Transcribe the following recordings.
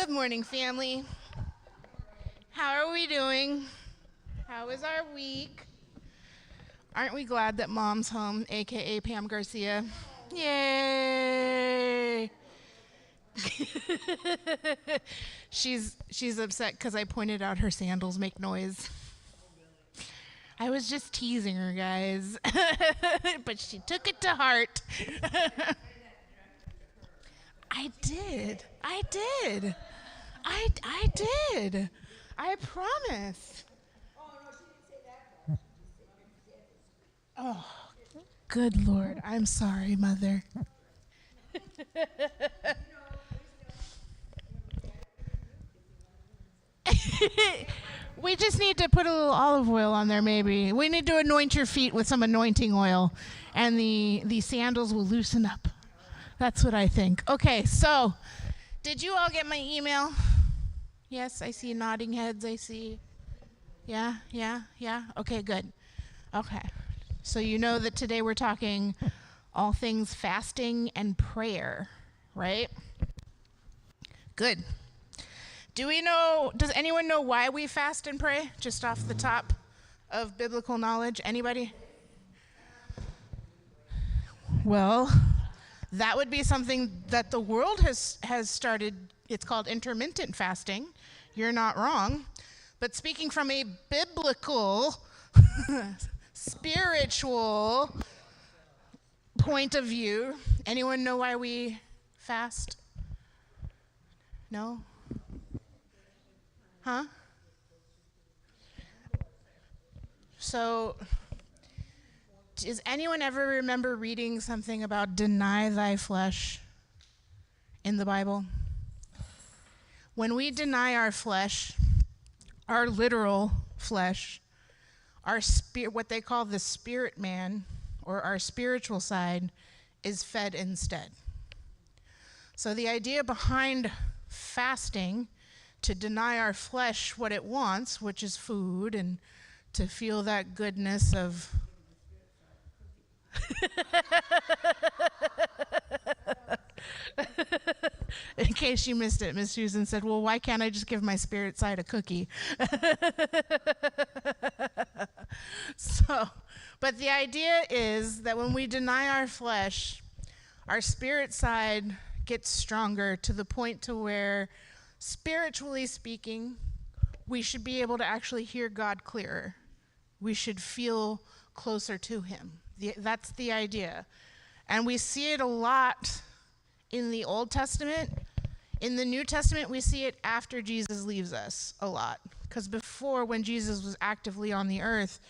Good morning, family. How are we doing? How was our week? Aren't we glad that Mom's home, aka Pam Garcia? Yay! she's upset because I pointed out her sandals make noise. I was just teasing her, guys, but she took it to heart. I did. I did. I did. I promise. Oh, good Lord. I'm sorry, Mother. We just need to put a little olive oil on there, maybe. We need to anoint your feet with some anointing oil, and the sandals will loosen up. That's what I think. Okay, so did you all get my email? Yes, I see nodding heads. I see. Yeah, yeah, yeah. Okay, good. Okay. So you know that today we're talking all things fasting and prayer, right? Good. Does anyone know why we fast and pray? Just off the top of biblical knowledge? Anybody? Well, that would be something that the world has started. It's called intermittent fasting. You're not wrong. But speaking from a biblical, spiritual point of view, anyone know why we fast? No? Huh? So, does anyone ever remember reading something about deny thy flesh in the Bible? When we deny our flesh, our literal flesh, our spirit, what they call the spirit man, or our spiritual side, is fed instead. So the idea behind fasting, to deny our flesh what it wants, which is food, and to feel that goodness of in case you missed it, Miss Susan said, well, why can't I just give my spirit side a cookie? But the idea is that when we deny our flesh, our spirit side gets stronger to the point to where, spiritually speaking, we should be able to actually hear God clearer. We should feel closer to him. That's the idea. And we see it a lot in the Old Testament. In the New Testament, we see it after Jesus leaves us a lot. Because before, when Jesus was actively on the earth,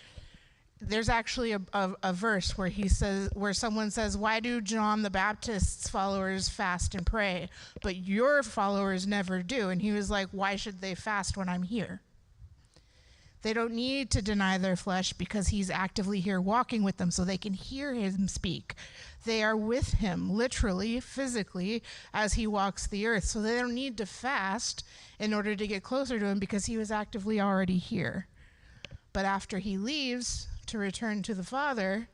there's actually a verse where someone says, why do John the Baptist's followers fast and pray, but your followers never do? And he was like, why should they fast when I'm here? They don't need to deny their flesh because he's actively here walking with them so they can hear him speak. They are with him, literally, physically, as he walks the earth. So they don't need to fast in order to get closer to him because he was actively already here. But after he leaves to return to the Father,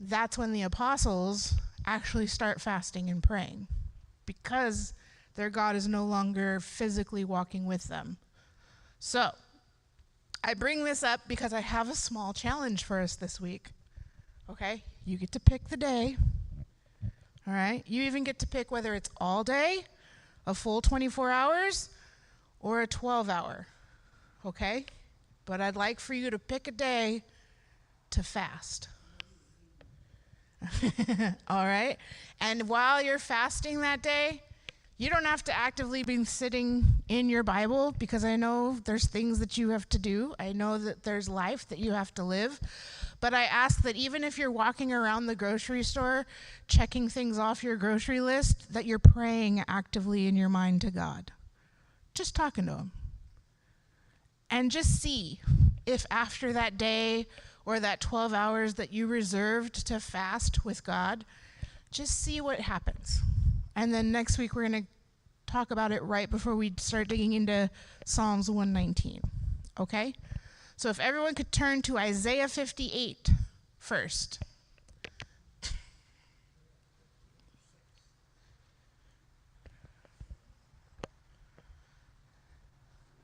that's when the apostles actually start fasting and praying because their God is no longer physically walking with them. So, I bring this up because I have a small challenge for us this week. Okay? You get to pick the day. All right? You even get to pick whether it's all day, a full 24 hours, or a 12-hour. Okay? But I'd like for you to pick a day to fast. All right? And while you're fasting that day, you don't have to actively be sitting in your Bible because I know there's things that you have to do. I know that there's life that you have to live. But I ask that even if you're walking around the grocery store, checking things off your grocery list, that you're praying actively in your mind to God. Just talking to him. And just see if after that day or that 12 hours that you reserved to fast with God, just see what happens. And then next week we're going to talk about it right before we start digging into Psalms 119. Okay? So if everyone could turn to Isaiah 58 first.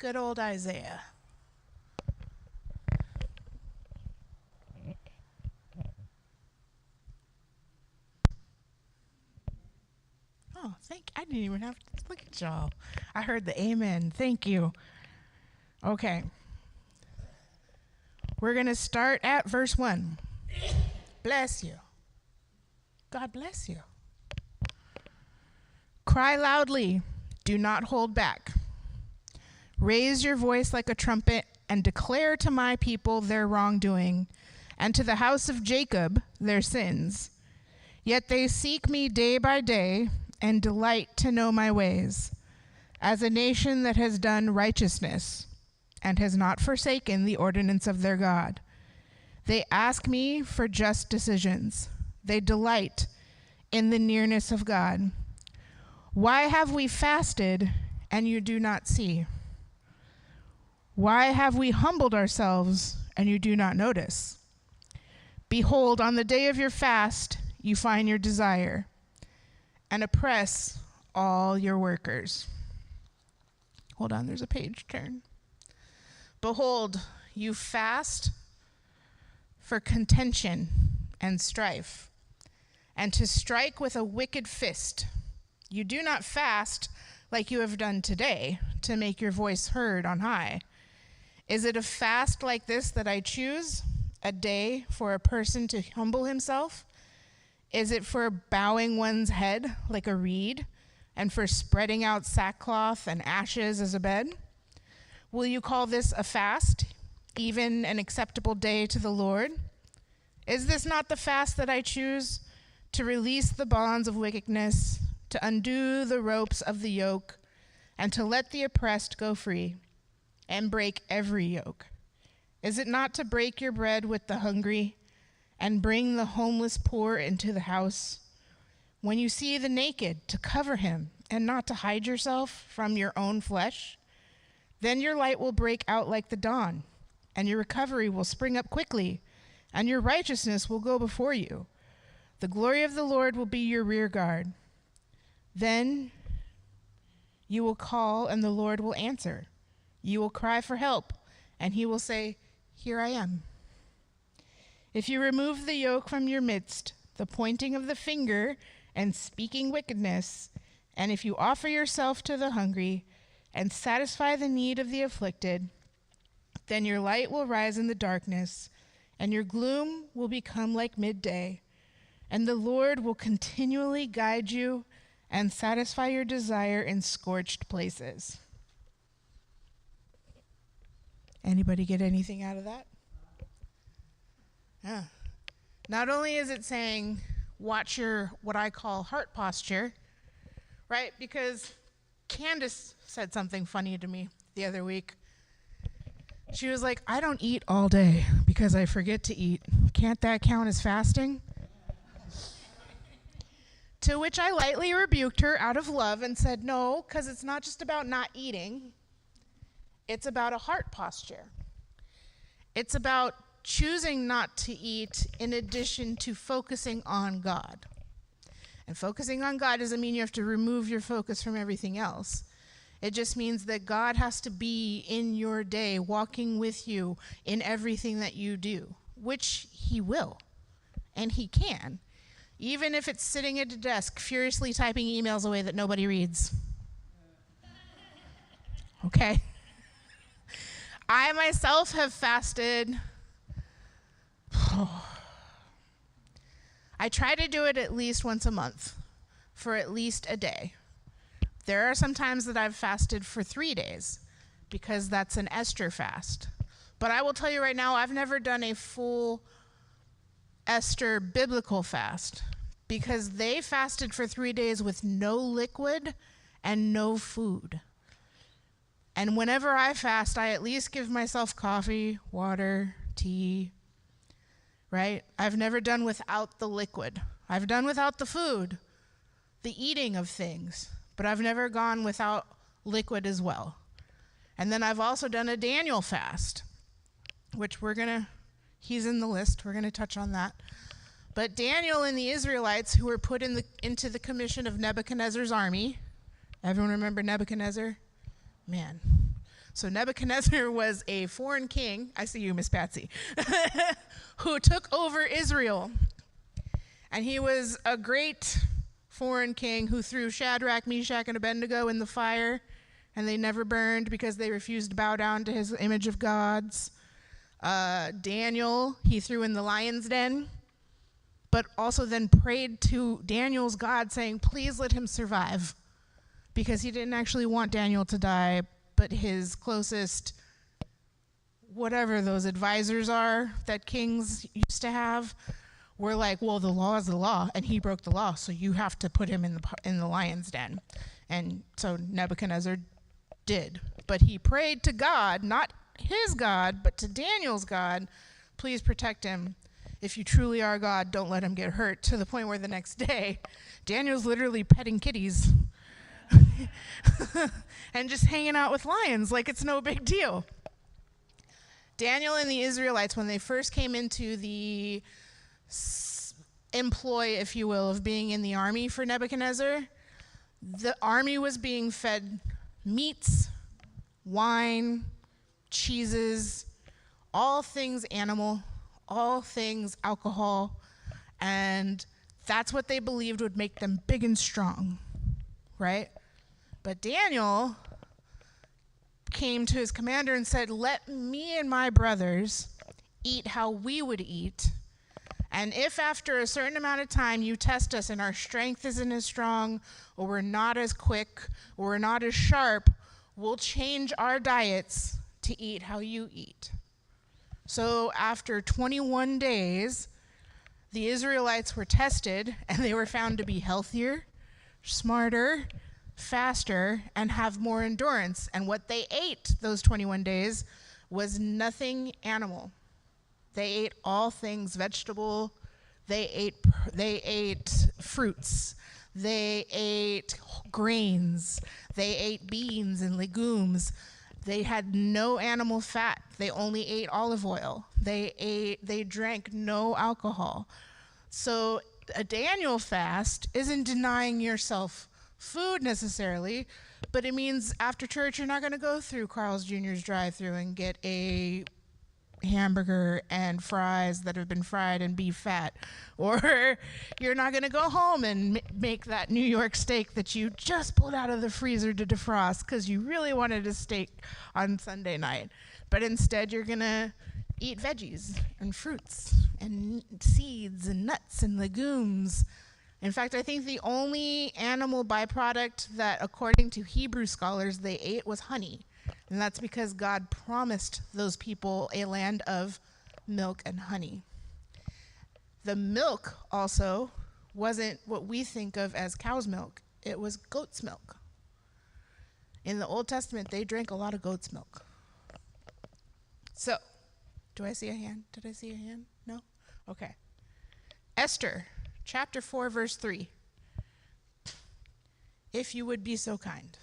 Good old Isaiah. Oh, I didn't even have to look at y'all. I heard the amen. Thank you. Okay. We're going to start at verse 1. Bless you. God bless you. Cry loudly. Do not hold back. Raise your voice like a trumpet and declare to my people their wrongdoing, and to the house of Jacob their sins. Yet they seek me day by day and delight to know my ways, as a nation that has done righteousness and has not forsaken the ordinance of their God. They ask me for just decisions. They delight in the nearness of God. Why have we fasted and you do not see? Why have we humbled ourselves and you do not notice? Behold, on the day of your fast, you find your desire and oppress all your workers. Hold on, there's a page turn. Behold, you fast for contention and strife, and to strike with a wicked fist. You do not fast like you have done today, to make your voice heard on high. Is it a fast like this that I choose, a day for a person to humble himself? Is it for bowing one's head like a reed, and for spreading out sackcloth and ashes as a bed? Will you call this a fast, even an acceptable day to the Lord? Is this not the fast that I choose, to release the bonds of wickedness, to undo the ropes of the yoke, and to let the oppressed go free, and break every yoke? Is it not to break your bread with the hungry, and bring the homeless poor into the house? When you see the naked, to cover him, and not to hide yourself from your own flesh? Then your light will break out like the dawn, and your recovery will spring up quickly, and your righteousness will go before you. The glory of the Lord will be your rear guard. Then you will call, and the Lord will answer. You will cry for help, and he will say, Here I am. If you remove the yoke from your midst, the pointing of the finger and speaking wickedness, and if you offer yourself to the hungry and satisfy the need of the afflicted, then your light will rise in the darkness, and your gloom will become like midday, and the Lord will continually guide you and satisfy your desire in scorched places. Anybody get anything out of that? Yeah. Not only is it saying, watch your, what I call heart posture, right? Because Candace said something funny to me the other week. She was like, I don't eat all day because I forget to eat. Can't that count as fasting? To which I lightly rebuked her out of love and said, no, because it's not just about not eating. It's about a heart posture. It's about choosing not to eat in addition to focusing on God. And focusing on God doesn't mean you have to remove your focus from everything else. It just means that God has to be in your day, walking with you in everything that you do, which he will, and he can, even if it's sitting at a desk furiously typing emails away that nobody reads. Okay? I myself have fasted. I try to do it at least once a month for at least a day. There are some times that I've fasted for 3 days because that's an Esther fast. But I will tell you right now, I've never done a full Esther biblical fast because they fasted for 3 days with no liquid and no food. And whenever I fast, I at least give myself coffee, water, tea, right? I've never done without the liquid. I've done without the food, the eating of things, but I've never gone without liquid as well. And then I've also done a Daniel fast, which he's in the list. We're going to touch on that. But Daniel and the Israelites who were put into the commission of Nebuchadnezzar's army. Everyone remember Nebuchadnezzar? Man. So Nebuchadnezzar was a foreign king, I see you, Miss Patsy, who took over Israel. And he was a great foreign king who threw Shadrach, Meshach, and Abednego in the fire, and they never burned because they refused to bow down to his image of gods. Daniel, he threw in the lion's den, but also then prayed to Daniel's God saying, please let him survive, because he didn't actually want Daniel to die, but his closest, whatever those advisors are that kings used to have, were like, well, the law is the law, and he broke the law, so you have to put him in the lion's den. And so Nebuchadnezzar did. But he prayed to God, not his God, but to Daniel's God, please protect him. If you truly are God, don't let him get hurt, to the point where the next day, Daniel's literally petting kitties and just hanging out with lions like it's no big deal. Daniel and the Israelites, when they first came into the employ, if you will, of being in the army for Nebuchadnezzar, the army was being fed meats, wine, cheeses, all things animal, all things alcohol, and that's what they believed would make them big and strong, right? But Daniel came to his commander and said, let me and my brothers eat how we would eat, and if after a certain amount of time you test us and our strength isn't as strong, or we're not as quick, or we're not as sharp, we'll change our diets to eat how you eat. So after 21 days, the Israelites were tested, and they were found to be healthier, smarter, faster, and have more endurance. And what they ate those 21 days was nothing animal. They ate all things vegetable. They ate fruits. They ate grains. They ate beans and legumes. They had no animal fat. They only ate olive oil. They drank no alcohol. So a Daniel fast isn't denying yourself food necessarily, but it means after church you're not going to go through Carl's Jr.'s drive-thru and get a hamburger and fries that have been fried in beef fat, or you're not going to go home and make that New York steak that you just pulled out of the freezer to defrost because you really wanted a steak on Sunday night, but instead you're going to eat veggies and fruits and seeds and nuts and legumes. In fact, I think the only animal byproduct that, according to Hebrew scholars, they ate was honey. And that's because God promised those people a land of milk and honey. The milk also wasn't what we think of as cow's milk. It was goat's milk. In the Old Testament, they drank a lot of goat's milk. So, do I see a hand? Did I see a hand? No? Okay. Esther, chapter 4, verse 3. If you would be so kind.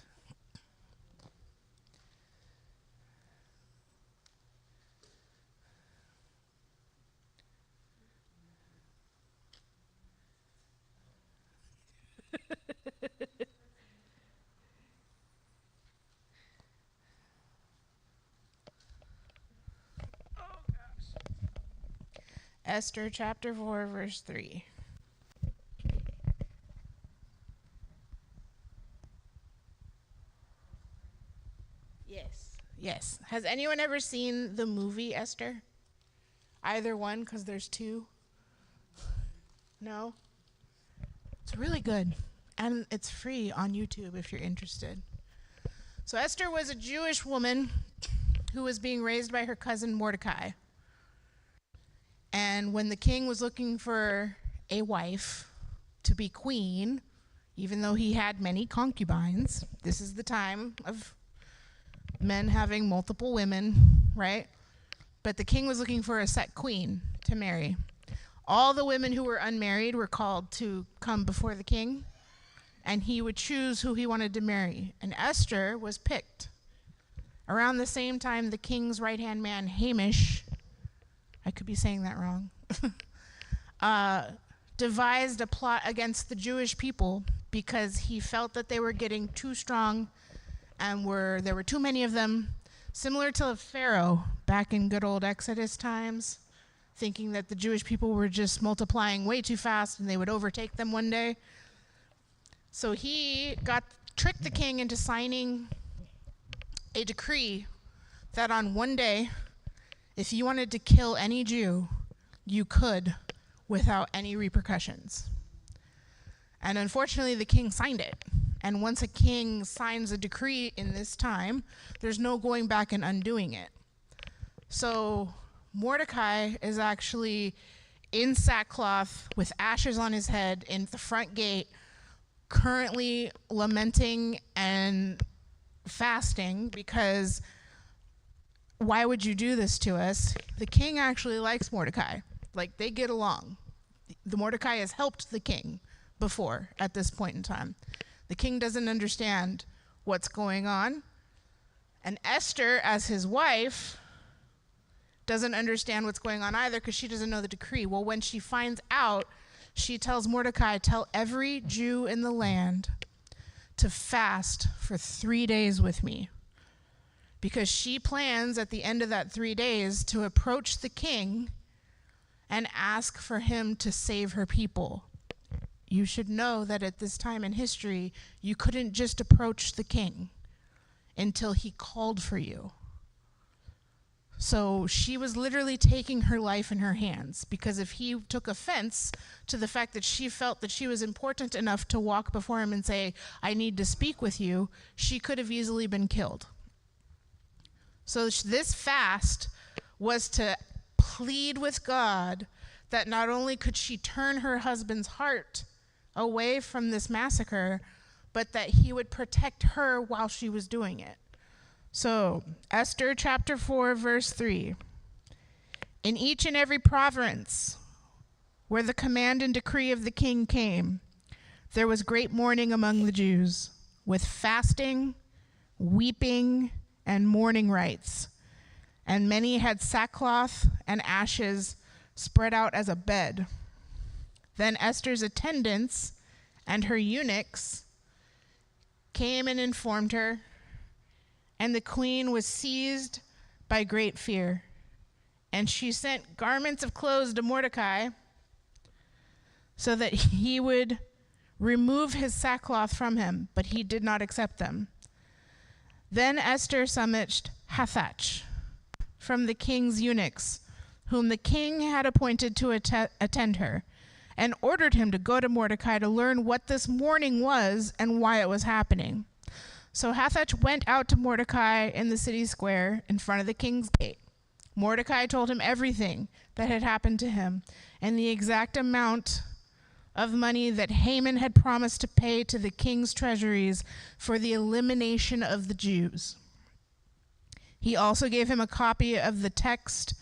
Esther chapter 4, verse 3. Yes. Has anyone ever seen the movie Esther? Either one, because there's two. No? It's really good. And it's free on YouTube if you're interested. So Esther was a Jewish woman who was being raised by her cousin Mordecai. And when the king was looking for a wife to be queen, even though he had many concubines, this is the time of men having multiple women, right? But the king was looking for a set queen to marry. All the women who were unmarried were called to come before the king, and he would choose who he wanted to marry. And Esther was picked. Around the same time, the king's right-hand man, Hamish, I could be saying that wrong, devised a plot against the Jewish people because he felt that they were getting too strong and there were too many of them. Similar to Pharaoh back in good old Exodus times, thinking that the Jewish people were just multiplying way too fast and they would overtake them one day. So he tricked the king into signing a decree that on one day, if you wanted to kill any Jew, you could without any repercussions. And unfortunately, the king signed it. And once a king signs a decree in this time, there's no going back and undoing it. So Mordecai is actually in sackcloth with ashes on his head in the front gate, currently lamenting and fasting because why would you do this to us? The king actually likes Mordecai. Like, they get along. The Mordecai has helped the king before at this point in time. The king doesn't understand what's going on. And Esther, as his wife, doesn't understand what's going on either because she doesn't know the decree. Well, when she finds out, she tells Mordecai, tell every Jew in the land to fast for 3 days with me. Because she plans at the end of that 3 days to approach the king and ask for him to save her people. You should know that at this time in history, you couldn't just approach the king until he called for you. So she was literally taking her life in her hands, because if he took offense to the fact that she felt that she was important enough to walk before him and say, I need to speak with you, she could have easily been killed. So this fast was to plead with God that not only could she turn her husband's heart away from this massacre, but that he would protect her while she was doing it. So, Esther chapter 4, verse 3. In each and every province where the command and decree of the king came, there was great mourning among the Jews, with fasting, weeping, and mourning rites. And many had sackcloth and ashes spread out as a bed. Then Esther's attendants and her eunuchs came and informed her, and the queen was seized by great fear. And she sent garments of clothes to Mordecai so that he would remove his sackcloth from him, but he did not accept them. Then Esther summoned Hathach from the king's eunuchs, whom the king had appointed to attend her, and ordered him to go to Mordecai to learn what this mourning was and why it was happening. So Hathach went out to Mordecai in the city square in front of the king's gate. Mordecai told him everything that had happened to him and the exact amount of money that Haman had promised to pay to the king's treasuries for the elimination of the Jews. He also gave him a copy of the text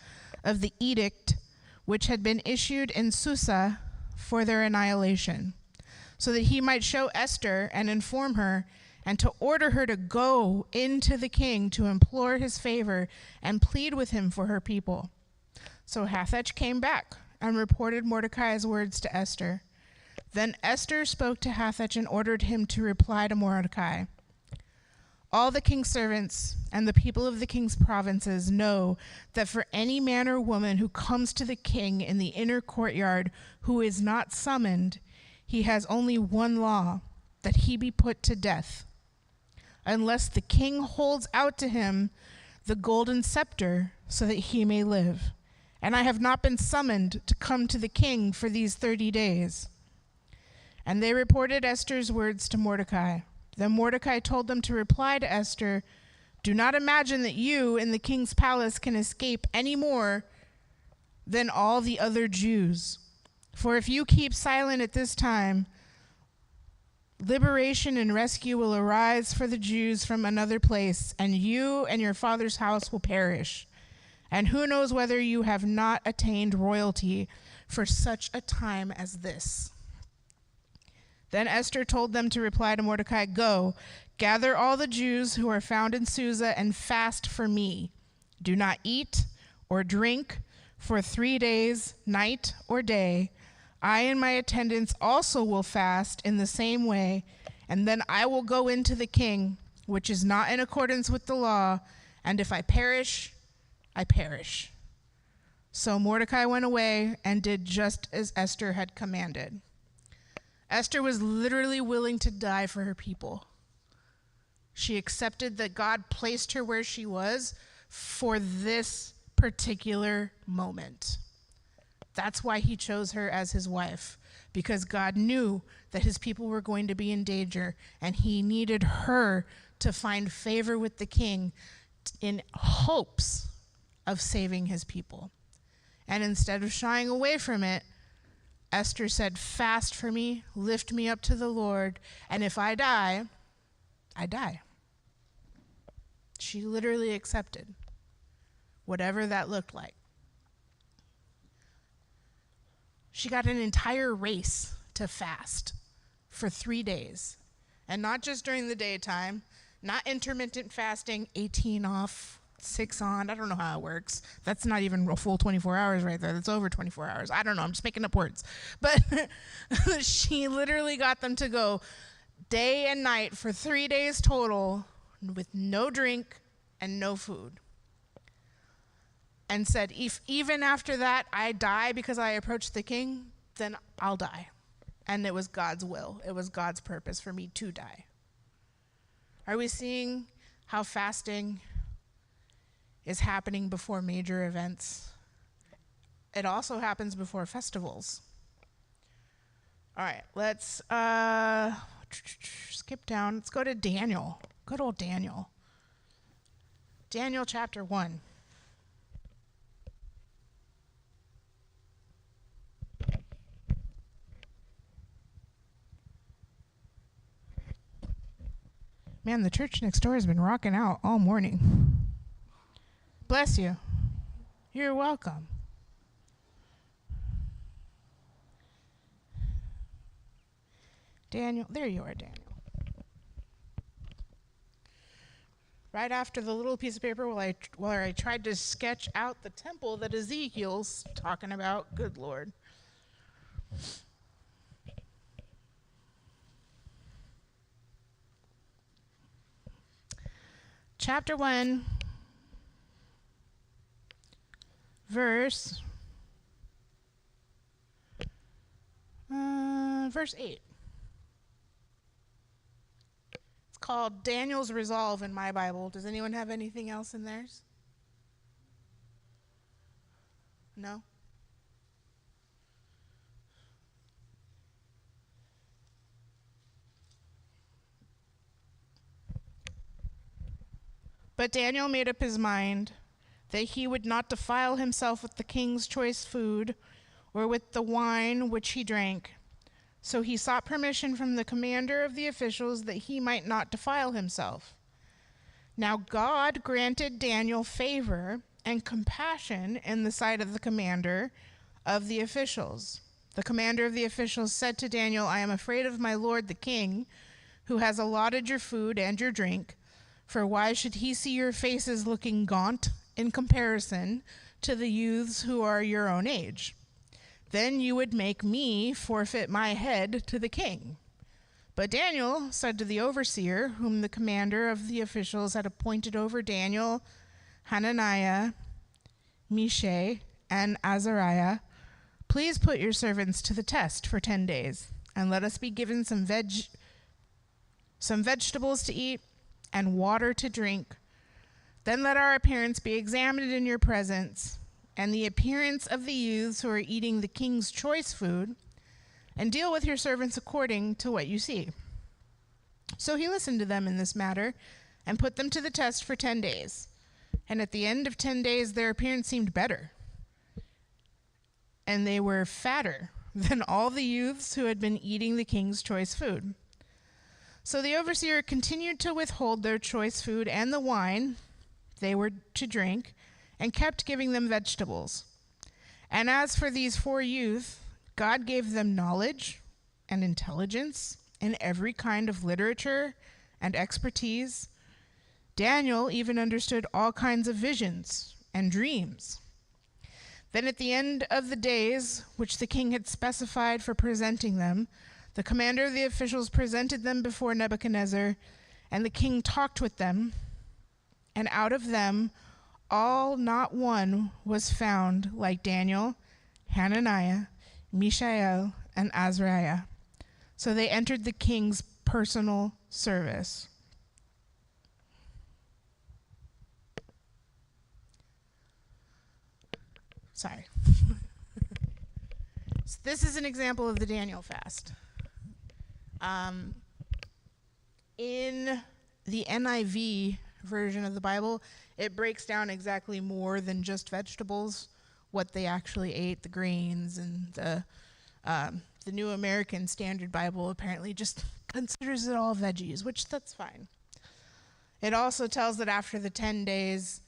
of the edict which had been issued in Susa for their annihilation, so that he might show Esther and inform her and to order her to go into the king to implore his favor and plead with him for her people. So Hathach came back and reported Mordecai's words to Esther. Then Esther spoke to Hathach and ordered him to reply to Mordecai. All the king's servants and the people of the king's provinces know that for any man or woman who comes to the king in the inner courtyard who is not summoned, he has only one law, that he be put to death, unless the king holds out to him the golden scepter so that he may live. And I have not been summoned to come to the king for these 30 days. And they reported Esther's words to Mordecai. Then Mordecai told them to reply to Esther, do not imagine that you in the king's palace can escape any more than all the other Jews. For if you keep silent at this time, liberation and rescue will arise for the Jews from another place, and you and your father's house will perish. And who knows whether you have not attained royalty for such a time as this. Then Esther told them to reply to Mordecai, go, gather all the Jews who are found in Susa and fast for me. Do not eat or drink for 3 days, night or day. I and my attendants also will fast in the same way, and then I will go into the king, which is not in accordance with the law, and if I perish, I perish." So Mordecai went away and did just as Esther had commanded. Esther was literally willing to die for her people. She accepted that God placed her where she was for this particular moment. That's why he chose her as his wife, because God knew that his people were going to be in danger, and he needed her to find favor with the king in hopes of saving his people. And instead of shying away from it, Esther said, "Fast for me, lift me up to the Lord, and if I die, I die." She literally accepted whatever that looked like. She got an entire race to fast for 3 days. And not just during the daytime, not intermittent fasting, 18 off, 6 on. I don't know how it works. That's not even a full 24 hours right there. That's over 24 hours. I don't know. I'm just making up words. But she literally got them to go day and night for 3 days total with no drink and no food. And said, if even after that I die because I approach the king, then I'll die. And it was God's will. It was God's purpose for me to die. Are we seeing how fasting is happening before major events? It also happens before festivals. All right, let's skip down. Let's go to Daniel. Good old Daniel. Daniel chapter 1. Man, the church next door has been rocking out all morning. Bless you. You're welcome. Daniel, there you are, Daniel. Right after the little piece of paper where I tried to sketch out the temple that Ezekiel's talking about. Good Lord. Chapter 1, verse 8. It's called Daniel's Resolve in my Bible. Does anyone have anything else in theirs? No? But Daniel made up his mind that he would not defile himself with the king's choice food or with the wine which he drank. So he sought permission from the commander of the officials that he might not defile himself. Now God granted Daniel favor and compassion in the sight of the commander of the officials. The commander of the officials said to Daniel, "I am afraid of my lord the king, who has allotted your food and your drink. For why should he see your faces looking gaunt in comparison to the youths who are your own age? Then you would make me forfeit my head to the king." But Daniel said to the overseer, whom the commander of the officials had appointed over Daniel, Hananiah, Mishael, and Azariah, "Please put your servants to the test for 10 days, and let us be given some vegetables to eat and water to drink. Then let our appearance be examined in your presence, and the appearance of the youths who are eating the king's choice food, and deal with your servants according to what you see." So he listened to them in this matter, and put them to the test for 10 days. And at the end of 10 days, their appearance seemed better, and they were fatter than all the youths who had been eating the king's choice food. So the overseer continued to withhold their choice food and the wine they were to drink, and kept giving them vegetables. And as for these 4 youth, God gave them knowledge and intelligence in every kind of literature and expertise. Daniel even understood all kinds of visions and dreams. Then at the end of the days which the king had specified for presenting them, the commander of the officials presented them before Nebuchadnezzar, and the king talked with them and out of them all not one was found like Daniel, Hananiah, Mishael, and Azariah. So they entered the king's personal service. Sorry. So this is an example of the Daniel fast. In the NIV version of the Bible, it breaks down exactly more than just vegetables, what they actually ate, the grains, and the New American Standard Bible apparently just considers it all veggies, which that's fine. It also tells that after the 10 days,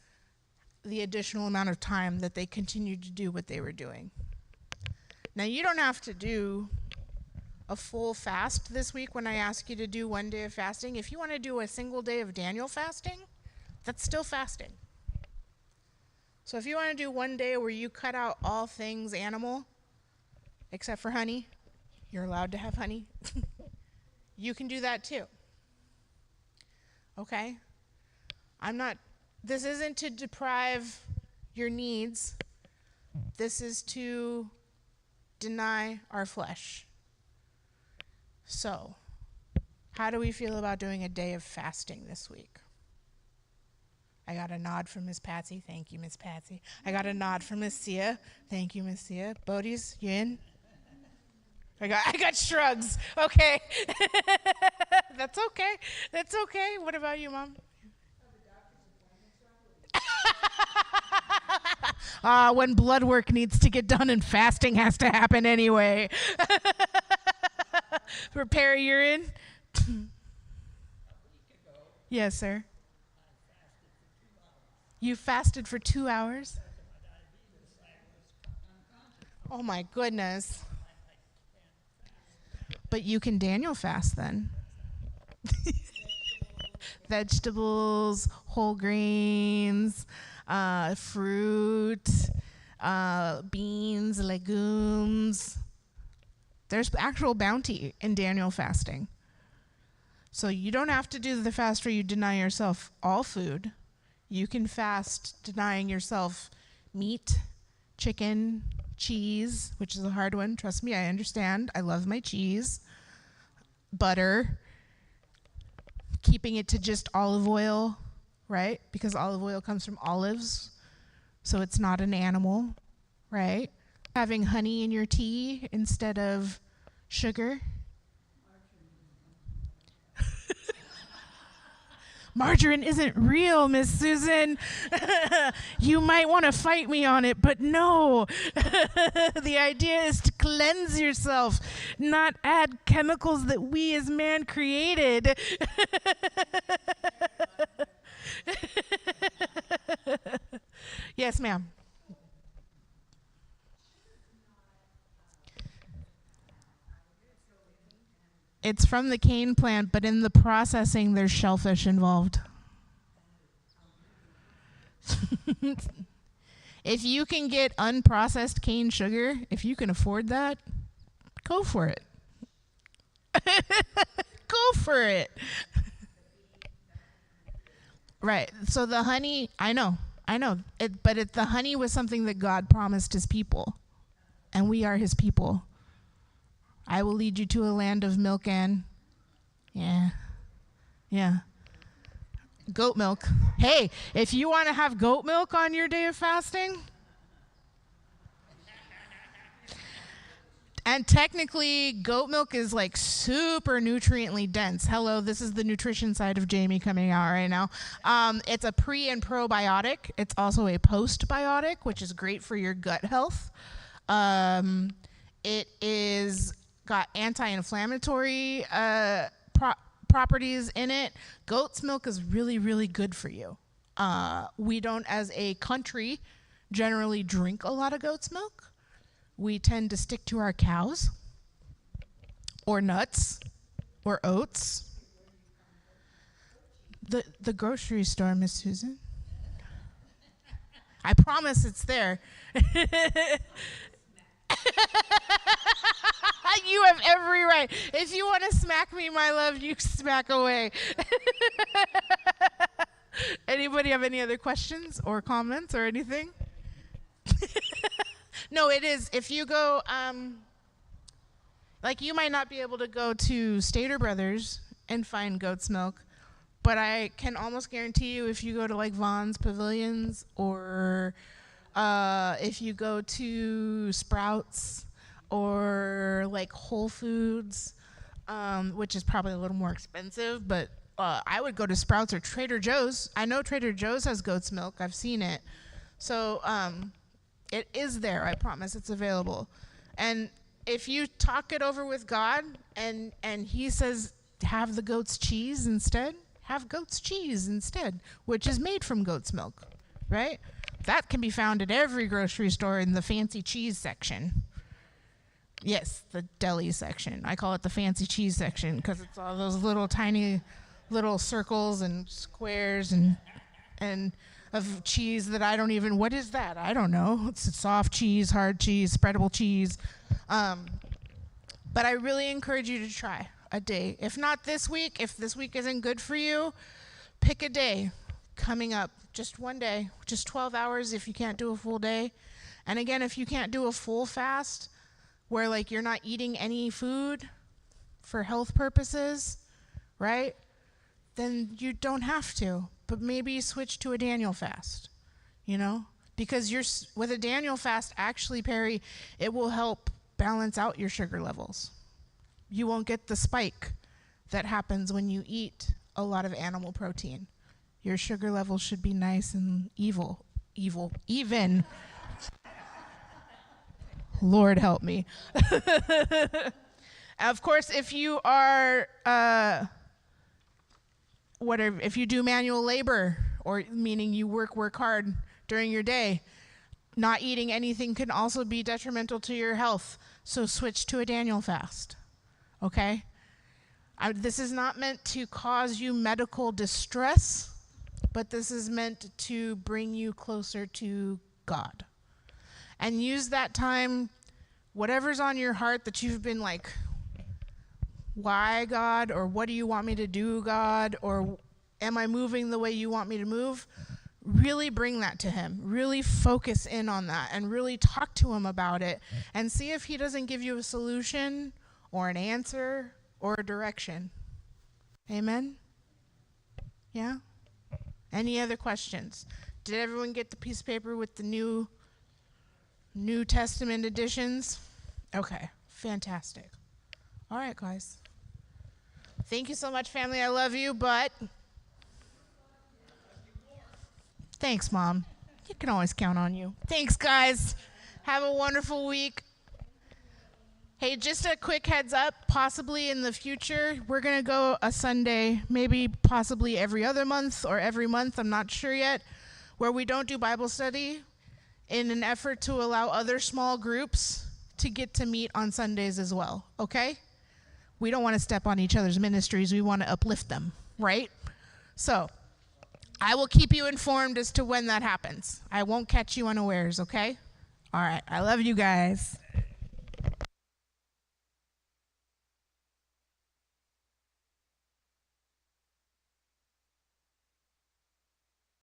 the additional amount of time that they continued to do what they were doing. Now, you don't have to do a full fast this week when I ask you to do 1 day of fasting. If you want to do a single day of Daniel fasting, that's still fasting. So if you want to do 1 day where you cut out all things animal, except for honey, you're allowed to have honey, you can do that too. Okay? This isn't to deprive your needs. This is to deny our flesh. So, how do we feel about doing a day of fasting this week? I got a nod from Miss Patsy. Thank you, Miss Patsy. I got a nod from Miss Sia. Thank you, Miss Sia. Bodhi's, you in? I got shrugs. Okay. That's okay. That's okay. What about you, Mom? When blood work needs to get done and fasting has to happen anyway. Prepare urine. Yes, sir. You fasted for 2 hours? Oh my goodness. But you can Daniel fast then. Vegetables, whole grains, fruit, beans, legumes. There's actual bounty in Daniel fasting. So you don't have to do the fast where you deny yourself all food. You can fast denying yourself meat, chicken, cheese, which is a hard one. Trust me, I understand. I love my cheese. Butter. Keeping it to just olive oil, right? Because olive oil comes from olives, so it's not an animal, right? Having honey in your tea instead of sugar. Margarine isn't real, Miss Susan. You might want to fight me on it, but no. The idea is to cleanse yourself, not add chemicals that we as man created. Yes, ma'am. It's from the cane plant, but in the processing, there's shellfish involved. If you can get unprocessed cane sugar, if you can afford that, go for it. Go for it. Right. So the honey, I know. But the honey was something that God promised his people, and we are his people. I will lead you to a land of milk and, yeah. Goat milk. Hey, if you want to have goat milk on your day of fasting, and technically goat milk is like super nutriently dense. Hello, this is the nutrition side of Jamie coming out right now. It's a pre and probiotic. It's also a postbiotic, which is great for your gut health. It is got anti-inflammatory properties in it. Goat's milk is really, really good for you. We don't, as a country, generally drink a lot of goat's milk. We tend to stick to our cows, or nuts, or oats. The grocery store, Miss Susan. I promise it's there. You have every right. If you want to smack me, my love, you smack away. Anybody have any other questions or comments or anything? No, it is. If you go, like you might not be able to go to Stater Brothers and find goat's milk, but I can almost guarantee you if you go to like Vaughn's Pavilions or if you go to Sprouts or like Whole Foods, which is probably a little more expensive, but I would go to Sprouts or Trader Joe's. I know Trader Joe's has goat's milk. I've seen it. So it is there. I promise it's available. And if you talk it over with God and he says, have the goat's cheese instead, have goat's cheese instead, which is made from goat's milk, right? That can be found at every grocery store in the fancy cheese section. Yes, the deli section. I call it the fancy cheese section because it's all those little tiny little circles and squares and of cheese that I don't even, what is that? I don't know. It's a soft cheese, hard cheese, spreadable cheese. But I really encourage you to try a day. If not this week, if this week isn't good for you, pick a day coming up. Just one day, just 12 hours if you can't do a full day. And again, if you can't do a full fast, where like you're not eating any food for health purposes, right? Then you don't have to, but maybe switch to a Daniel fast, you know? Because with a Daniel fast, actually, Perry, it will help balance out your sugar levels. You won't get the spike that happens when you eat a lot of animal protein. Your sugar levels should be nice and even. Lord help me. Of course, if you are, if you do manual labor, or meaning you work hard during your day, not eating anything can also be detrimental to your health. So switch to a Daniel fast, okay? This is not meant to cause you medical distress, but this is meant to bring you closer to God. And use that time, whatever's on your heart that you've been like, why, God? Or what do you want me to do, God? Or am I moving the way you want me to move? Really bring that to him. Really focus in on that and really talk to him about it and see if he doesn't give you a solution or an answer or a direction. Amen? Yeah? Any other questions? Did everyone get the piece of paper with the New Testament editions? Okay, fantastic. All right, guys. Thank you so much, family. I love you, but thanks, Mom. You can always count on you. Thanks, guys. Have a wonderful week. Hey, just a quick heads up, possibly in the future, we're going to go a Sunday, maybe possibly every other month or every month, I'm not sure yet, where we don't do Bible study in an effort to allow other small groups to get to meet on Sundays as well, okay? We don't want to step on each other's ministries. We want to uplift them, right? So I will keep you informed as to when that happens. I won't catch you unawares, okay? All right. I love you guys.